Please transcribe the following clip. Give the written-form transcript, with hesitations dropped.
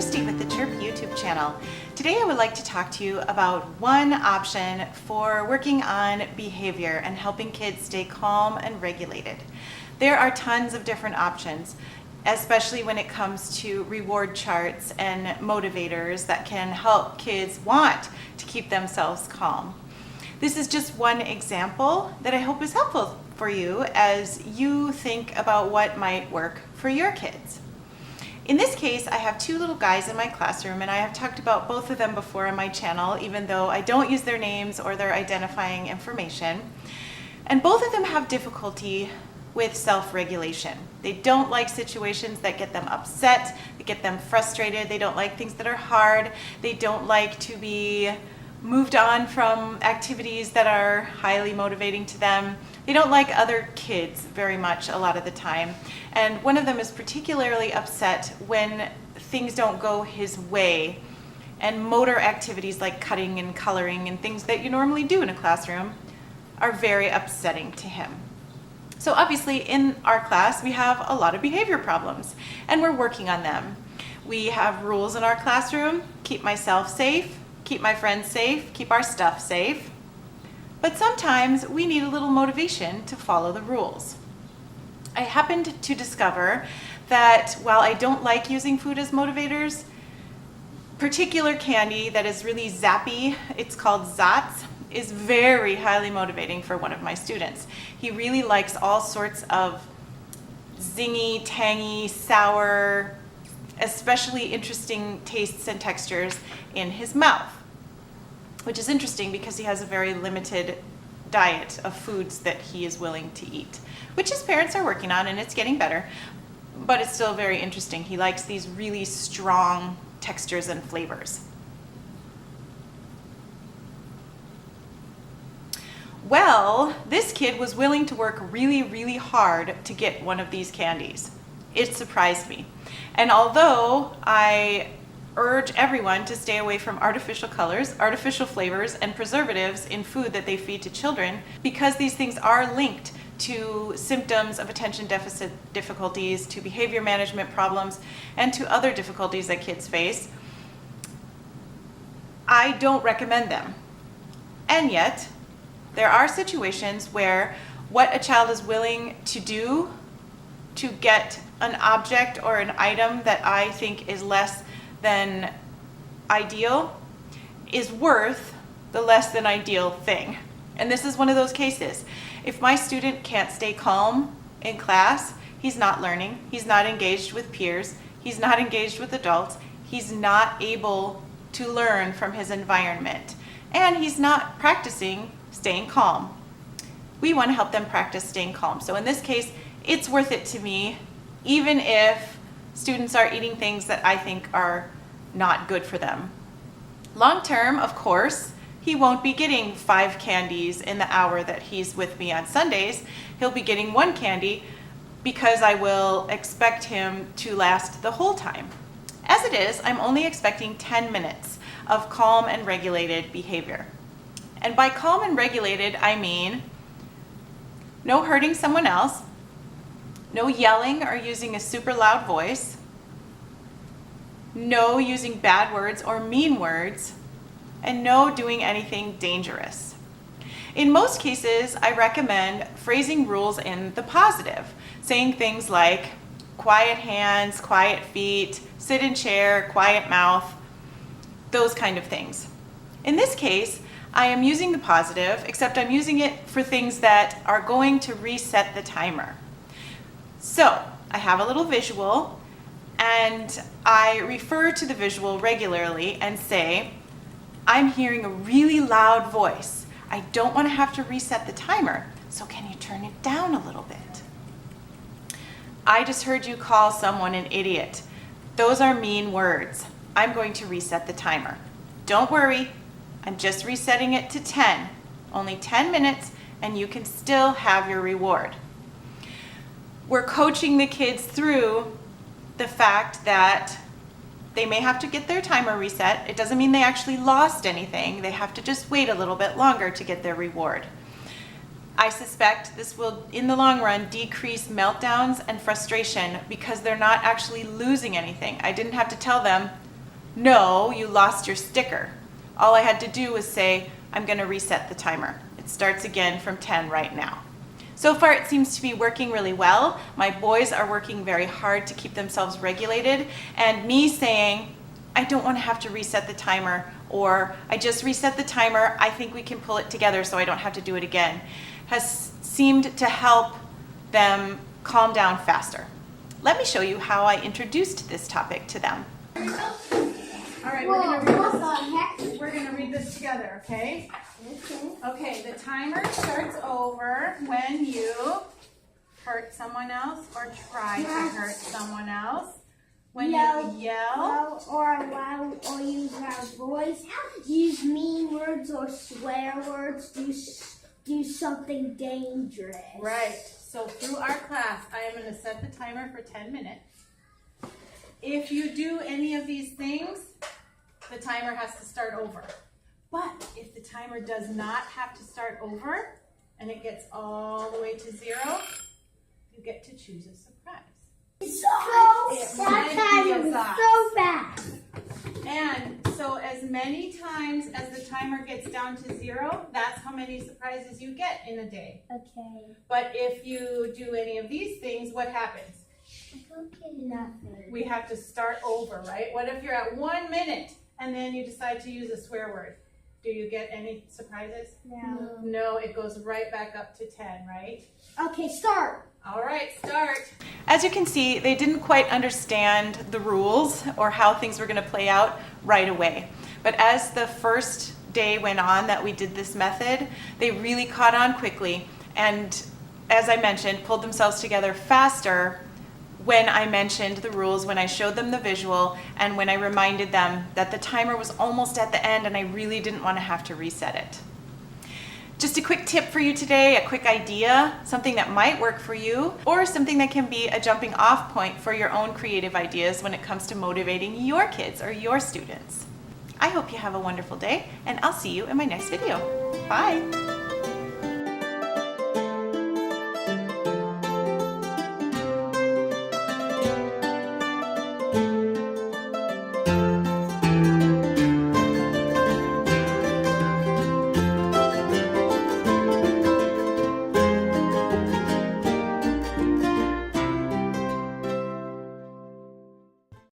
Christy with the Chirp YouTube channel. Today I would like to talk to you about one option for working on behavior and helping kids stay calm and regulated. There are tons of different options, especially when it comes to reward charts and motivators that can help kids want to keep themselves calm. This is just one example that I hope is helpful for you as you think about what might work for your kids. In this case, I have two little guys in my classroom, and I have talked about both of them before on my channel, even though I don't use their names or their identifying information. And both of them have difficulty with self-regulation. They don't like situations that get them upset, that get them frustrated. They don't like things that are hard. They don't like to be moved on from activities that are highly motivating to them. They don't like other kids very much a lot of the time. And one of them is particularly upset when things don't go his way. And motor activities like cutting and coloring and things that you normally do in a classroom are very upsetting to him. So obviously in our class we have a lot of behavior problems and we're working on them. We have rules in our classroom: keep myself safe, keep my friends safe, keep our stuff safe. But sometimes we need a little motivation to follow the rules. I happened to discover that while I don't like using food as motivators, particular candy that is really zappy, it's called Zotz, is very highly motivating for one of my students. He really likes all sorts of zingy, tangy, sour, especially interesting tastes and textures in his mouth, which is interesting because he has a very limited diet of foods that he is willing to eat, which his parents are working on, and it's getting better, but it's still very interesting. He likes these really strong textures and flavors. Well, this kid was willing to work really, really hard to get one of these candies. It surprised me. And although I urge everyone to stay away from artificial colors, artificial flavors, and preservatives in food that they feed to children, because these things are linked to symptoms of attention deficit difficulties, to behavior management problems, and to other difficulties that kids face, I don't recommend them. And yet, there are situations where what a child is willing to do to get an object or an item that I think is less than ideal is worth the less than ideal thing. And this is one of those cases. If my student can't stay calm in class, he's not learning, he's not engaged with peers, he's not engaged with adults, he's not able to learn from his environment, and he's not practicing staying calm. We want to help them practice staying calm. So in this case, it's worth it to me, even if students are eating things that I think are not good for them. Long term, of course, he won't be getting 5 candies in the hour that he's with me on Sundays. He'll be getting 1 candy because I will expect him to last the whole time. As it is, I'm only expecting 10 minutes of calm and regulated behavior. And by calm and regulated, I mean no hurting someone else, no yelling or using a super loud voice, no using bad words or mean words, and no doing anything dangerous. In most cases, I recommend phrasing rules in the positive, saying things like quiet hands, quiet feet, sit in chair, quiet mouth, those kind of things. In this case, I am using the positive, except I'm using it for things that are going to reset the timer. So I have a little visual, and I refer to the visual regularly and say, I'm hearing a really loud voice. I don't want to have to reset the timer, so can you turn it down a little bit? I just heard you call someone an idiot. Those are mean words. I'm going to reset the timer. Don't worry, I'm just resetting it to 10. Only 10 minutes, and you can still have your reward. We're coaching the kids through the fact that they may have to get their timer reset. It doesn't mean they actually lost anything. They have to just wait a little bit longer to get their reward. I suspect this will, in the long run, decrease meltdowns and frustration because they're not actually losing anything. I didn't have to tell them, no, you lost your sticker. All I had to do was say, I'm going to reset the timer. It starts again from 10 right now. So far it seems to be working really well. My boys are working very hard to keep themselves regulated, and me saying, I don't want to have to reset the timer, or I just reset the timer, I think we can pull it together so I don't have to do it again, has seemed to help them calm down faster. Let me show you how I introduced this topic to them. All right, we're gonna read this together, okay? Okay, the timer starts over when you hurt someone else or try to hurt someone else. When you yell or loud or use our voice, use mean words or swear words, do something dangerous. Right. So through our class, I am going to set the timer for 10 minutes. If you do any of these things, the timer has to start over. But if the timer does not have to start over and it gets all the way to 0, you get to choose a surprise. That time was so fast. And so as many times as the timer gets down to 0, that's how many surprises you get in a day. Okay. But if you do any of these things, what happens? Nothing. We have to start over, right? What if you're at 1 minute and then you decide to use a swear word? Do you get any surprises? No. No, it goes right back up to 10, right? Okay, start. All right, start. As you can see, they didn't quite understand the rules or how things were going to play out right away. But as the first day went on that we did this method, they really caught on quickly and, as I mentioned, pulled themselves together faster when I mentioned the rules, when I showed them the visual, and when I reminded them that the timer was almost at the end and I really didn't want to have to reset it. Just a quick tip for you today, a quick idea, something that might work for you, or something that can be a jumping off point for your own creative ideas when it comes to motivating your kids or your students. I hope you have a wonderful day, and I'll see you in my next video. Bye.